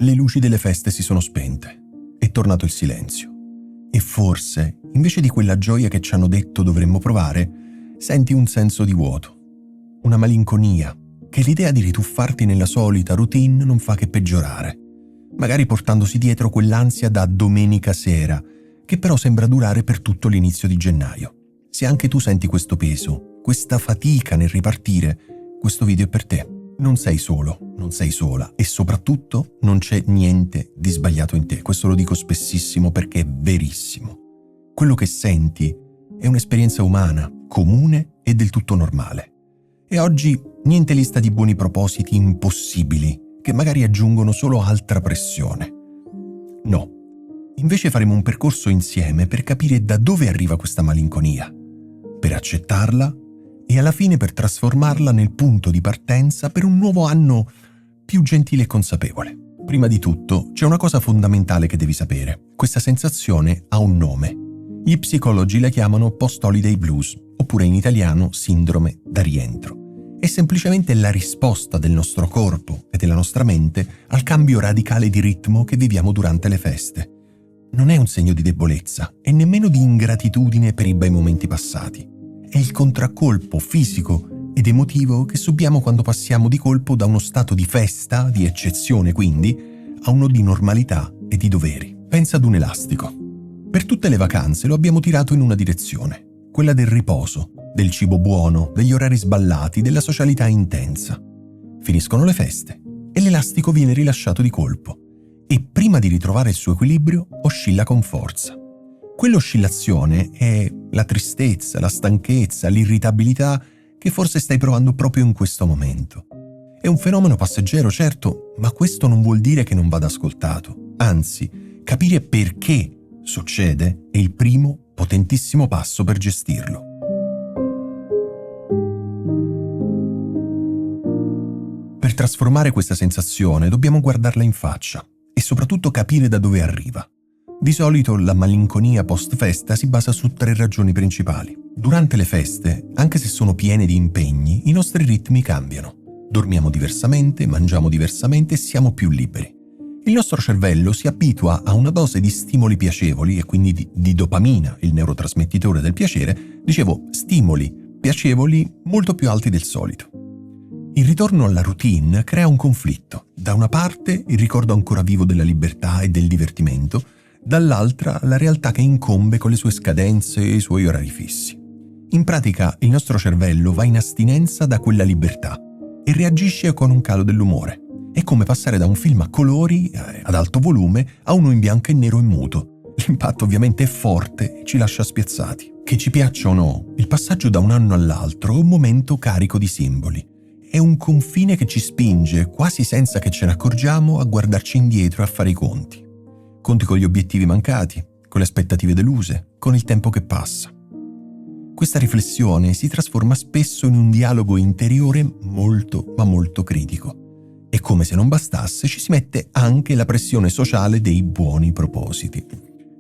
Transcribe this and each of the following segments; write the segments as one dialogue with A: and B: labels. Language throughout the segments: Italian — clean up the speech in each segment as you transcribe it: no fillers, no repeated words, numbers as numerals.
A: le luci delle feste si sono spente. È tornato il silenzio. E forse, invece di quella gioia che ci hanno detto dovremmo provare, senti un senso di vuoto. Una malinconia che l'idea di rituffarti nella solita routine non fa che peggiorare. Magari portandosi dietro quell'ansia da domenica sera, che però sembra durare per tutto l'inizio di gennaio. Se anche tu senti questo peso, questa fatica nel ripartire, questo video è per te. Non sei solo, non sei sola e soprattutto non c'è niente di sbagliato in te. Questo lo dico spessissimo perché è verissimo. Quello che senti è un'esperienza umana, comune e del tutto normale. E oggi niente lista di buoni propositi impossibili che magari aggiungono solo altra pressione. No, invece faremo un percorso insieme per capire da dove arriva questa malinconia, per accettarla e alla fine per trasformarla nel punto di partenza per un nuovo anno più gentile e consapevole. Prima di tutto, c'è una cosa fondamentale che devi sapere. Questa sensazione ha un nome. Gli psicologi la chiamano post-holiday blues, oppure in italiano sindrome da rientro. È semplicemente la risposta del nostro corpo e della nostra mente al cambio radicale di ritmo che viviamo durante le feste. Non è un segno di debolezza e nemmeno di ingratitudine per i bei momenti passati. È il contraccolpo fisico ed emotivo che subiamo quando passiamo di colpo da uno stato di festa, di eccezione quindi, a uno di normalità e di doveri. Pensa ad un elastico. Per tutte le vacanze lo abbiamo tirato in una direzione, quella del riposo, del cibo buono, degli orari sballati, della socialità intensa. Finiscono le feste e l'elastico viene rilasciato di colpo e prima di ritrovare il suo equilibrio oscilla con forza. Quell'oscillazione è la tristezza, la stanchezza, l'irritabilità che forse stai provando proprio in questo momento. È un fenomeno passeggero, certo, ma questo non vuol dire che non vada ascoltato. Anzi, capire perché succede è il primo potentissimo passo per gestirlo. Per trasformare questa sensazione dobbiamo guardarla in faccia e soprattutto capire da dove arriva. Di solito la malinconia post-festa si basa su 3 ragioni principali. Durante le feste, anche se sono piene di impegni, i nostri ritmi cambiano. Dormiamo diversamente, mangiamo diversamente e siamo più liberi. Il nostro cervello si abitua a una dose di stimoli piacevoli e quindi di dopamina, il neurotrasmettitore del piacere, stimoli piacevoli molto più alti del solito. Il ritorno alla routine crea un conflitto. Da una parte il ricordo ancora vivo della libertà e del divertimento, dall'altra la realtà che incombe con le sue scadenze e i suoi orari fissi. In pratica il nostro cervello va in astinenza da quella libertà e reagisce con un calo dell'umore. È come passare da un film a colori, ad alto volume, a uno in bianco e nero e muto. L'impatto ovviamente è forte e ci lascia spiazzati. Che ci piaccia o no, il passaggio da un anno all'altro è un momento carico di simboli. È un confine che ci spinge, quasi senza che ce ne accorgiamo, a guardarci indietro e a fare i conti. Conti con gli obiettivi mancati, con le aspettative deluse, con il tempo che passa. Questa riflessione si trasforma spesso in un dialogo interiore molto, ma molto critico. E come se non bastasse, ci si mette anche la pressione sociale dei buoni propositi.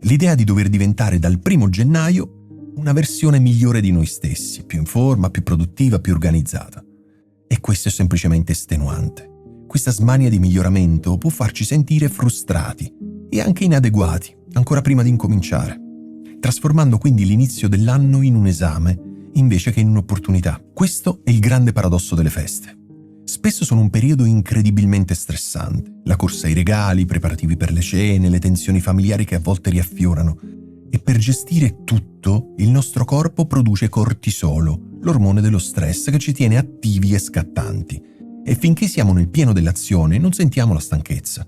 A: L'idea di dover diventare dal 1° gennaio una versione migliore di noi stessi, più in forma, più produttiva, più organizzata. E questo è semplicemente estenuante. Questa smania di miglioramento può farci sentire frustrati e anche inadeguati, ancora prima di incominciare, trasformando quindi l'inizio dell'anno in un esame invece che in un'opportunità. Questo è il grande paradosso delle feste. Spesso sono un periodo incredibilmente stressante. La corsa ai regali, i preparativi per le cene, le tensioni familiari che a volte riaffiorano. E per gestire tutto, il nostro corpo produce cortisolo, l'ormone dello stress che ci tiene attivi e scattanti. E finché siamo nel pieno dell'azione non sentiamo la stanchezza.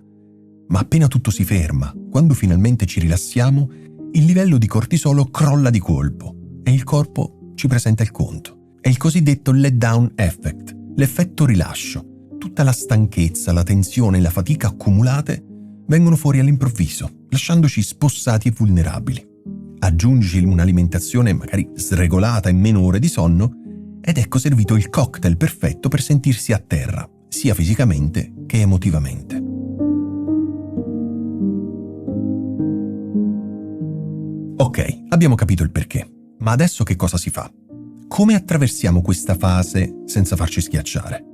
A: Ma appena tutto si ferma, quando finalmente ci rilassiamo, il livello di cortisolo crolla di colpo e il corpo ci presenta il conto. È il cosiddetto letdown effect, l'effetto rilascio. Tutta la stanchezza, la tensione e la fatica accumulate vengono fuori all'improvviso, lasciandoci spossati e vulnerabili. Aggiungi un'alimentazione magari sregolata e meno ore di sonno ed ecco servito il cocktail perfetto per sentirsi a terra, sia fisicamente che emotivamente. Ok, abbiamo capito il perché, ma adesso che cosa si fa? Come attraversiamo questa fase senza farci schiacciare?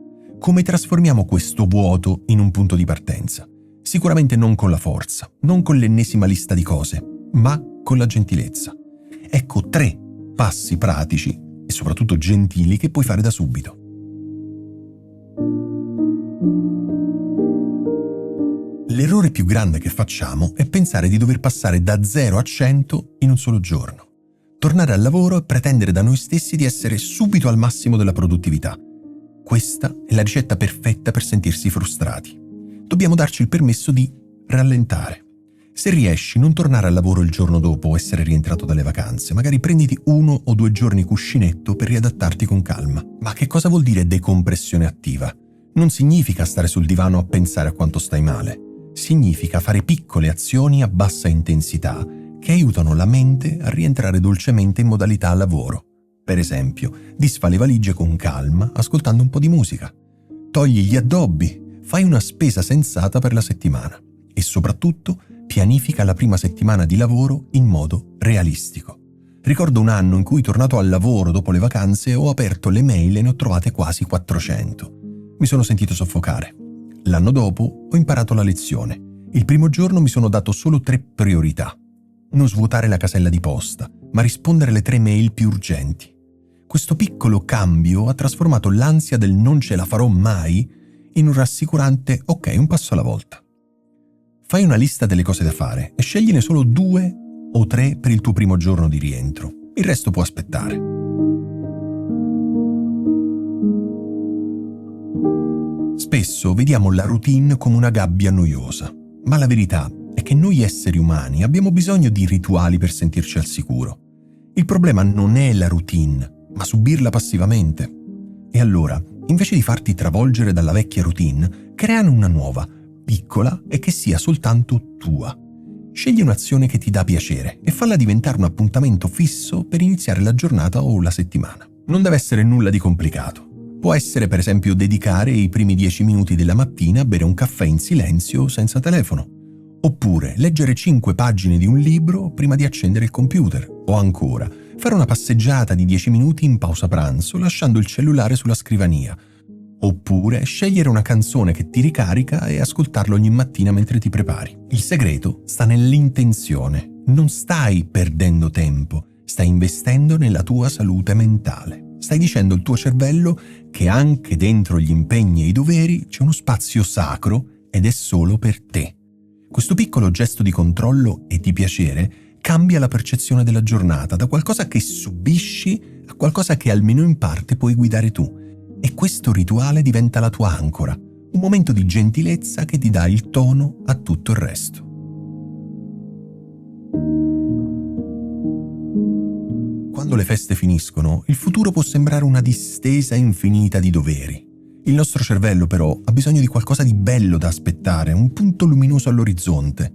A: Come trasformiamo questo vuoto in un punto di partenza? Sicuramente non con la forza, non con l'ennesima lista di cose, ma con la gentilezza. Ecco 3 passi pratici e soprattutto gentili che puoi fare da subito. L'errore più grande che facciamo è pensare di dover passare da 0 a 100 in un solo giorno. Tornare al lavoro e pretendere da noi stessi di essere subito al massimo della produttività. Questa è la ricetta perfetta per sentirsi frustrati. Dobbiamo darci il permesso di rallentare. Se riesci, non tornare al lavoro il giorno dopo essere rientrato dalle vacanze. Magari prenditi 1 o 2 giorni cuscinetto per riadattarti con calma. Ma che cosa vuol dire decompressione attiva? Non significa stare sul divano a pensare a quanto stai male. Significa fare piccole azioni a bassa intensità che aiutano la mente a rientrare dolcemente in modalità lavoro. Per esempio, disfa le valigie con calma, ascoltando un po' di musica. Togli gli addobbi, fai una spesa sensata per la settimana e soprattutto pianifica la prima settimana di lavoro in modo realistico. Ricordo un anno in cui, tornato al lavoro dopo le vacanze, ho aperto le mail e ne ho trovate quasi 400. Mi sono sentito soffocare. L'anno dopo ho imparato la lezione. Il primo giorno mi sono dato solo 3 priorità. Non svuotare la casella di posta, ma rispondere alle 3 mail più urgenti. Questo piccolo cambio ha trasformato l'ansia del non ce la farò mai in un rassicurante ok, un passo alla volta. Fai una lista delle cose da fare e scegliene solo 2 o 3 per il tuo primo giorno di rientro. Il resto può aspettare. Spesso vediamo la routine come una gabbia noiosa, ma la verità è che noi esseri umani abbiamo bisogno di rituali per sentirci al sicuro. Il problema non è la routine, ma subirla passivamente. E allora, invece di farti travolgere dalla vecchia routine, creano una nuova, piccola e che sia soltanto tua. Scegli un'azione che ti dà piacere e falla diventare un appuntamento fisso per iniziare la giornata o la settimana. Non deve essere nulla di complicato. Può essere, per esempio, dedicare i primi 10 minuti della mattina a bere un caffè in silenzio senza telefono. Oppure leggere 5 pagine di un libro prima di accendere il computer. O ancora, fare una passeggiata di 10 minuti in pausa pranzo lasciando il cellulare sulla scrivania. Oppure scegliere una canzone che ti ricarica e ascoltarla ogni mattina mentre ti prepari. Il segreto sta nell'intenzione. Non stai perdendo tempo, stai investendo nella tua salute mentale. Stai dicendo al tuo cervello che anche dentro gli impegni e i doveri c'è uno spazio sacro ed è solo per te. Questo piccolo gesto di controllo e di piacere cambia la percezione della giornata da qualcosa che subisci a qualcosa che almeno in parte puoi guidare tu. E questo rituale diventa la tua ancora, un momento di gentilezza che ti dà il tono a tutto il resto. Quando le feste finiscono, il futuro può sembrare una distesa infinita di doveri. Il nostro cervello, però, ha bisogno di qualcosa di bello da aspettare, un punto luminoso all'orizzonte.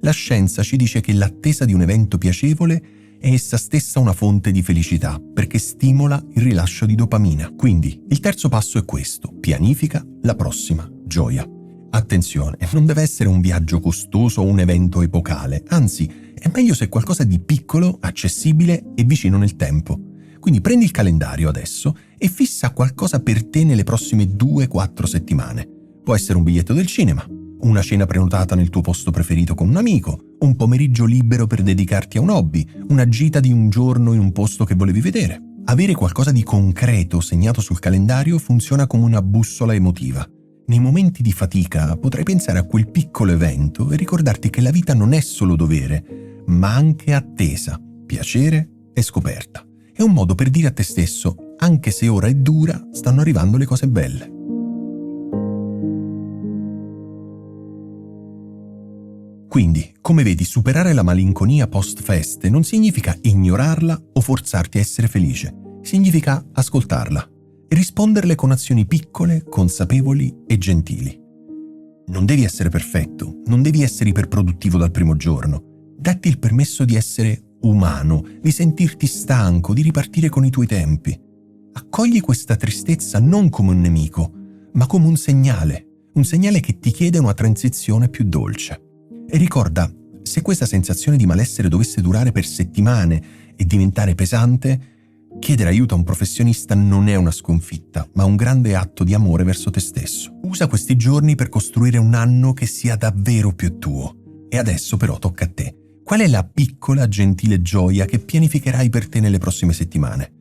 A: La scienza ci dice che l'attesa di un evento piacevole è essa stessa una fonte di felicità, perché stimola il rilascio di dopamina. Quindi, il terzo passo è questo: pianifica la prossima gioia. Attenzione, non deve essere un viaggio costoso o un evento epocale, anzi, è meglio se è qualcosa di piccolo, accessibile e vicino nel tempo. Quindi prendi il calendario adesso e fissa qualcosa per te nelle prossime 2-4 settimane. Può essere un biglietto del cinema, una cena prenotata nel tuo posto preferito con un amico, un pomeriggio libero per dedicarti a un hobby, una gita di un giorno in un posto che volevi vedere. Avere qualcosa di concreto segnato sul calendario funziona come una bussola emotiva. Nei momenti di fatica potrai pensare a quel piccolo evento e ricordarti che la vita non è solo dovere, ma anche attesa, piacere e scoperta. È un modo per dire a te stesso: anche se ora è dura, stanno arrivando le cose belle. Quindi, come vedi, superare la malinconia post-feste non significa ignorarla o forzarti a essere felice. Significa ascoltarla e risponderle con azioni piccole, consapevoli e gentili. Non devi essere perfetto, non devi essere iperproduttivo dal primo giorno. Datti il permesso di essere umano, di sentirti stanco, di ripartire con i tuoi tempi. Accogli questa tristezza non come un nemico, ma come un segnale che ti chiede una transizione più dolce. E ricorda, se questa sensazione di malessere dovesse durare per settimane e diventare pesante, Chiedere aiuto a un professionista non è una sconfitta, ma un grande atto di amore verso te stesso. Usa questi giorni per costruire un anno che sia davvero più tuo. E adesso però tocca a te. Qual è la piccola, gentile gioia che pianificherai per te nelle prossime settimane?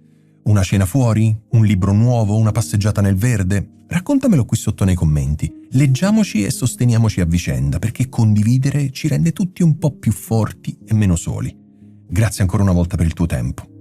A: Una cena fuori? Un libro nuovo? Una passeggiata nel verde? Raccontamelo qui sotto nei commenti. Leggiamoci e sosteniamoci a vicenda, perché condividere ci rende tutti un po' più forti e meno soli. Grazie ancora una volta per il tuo tempo.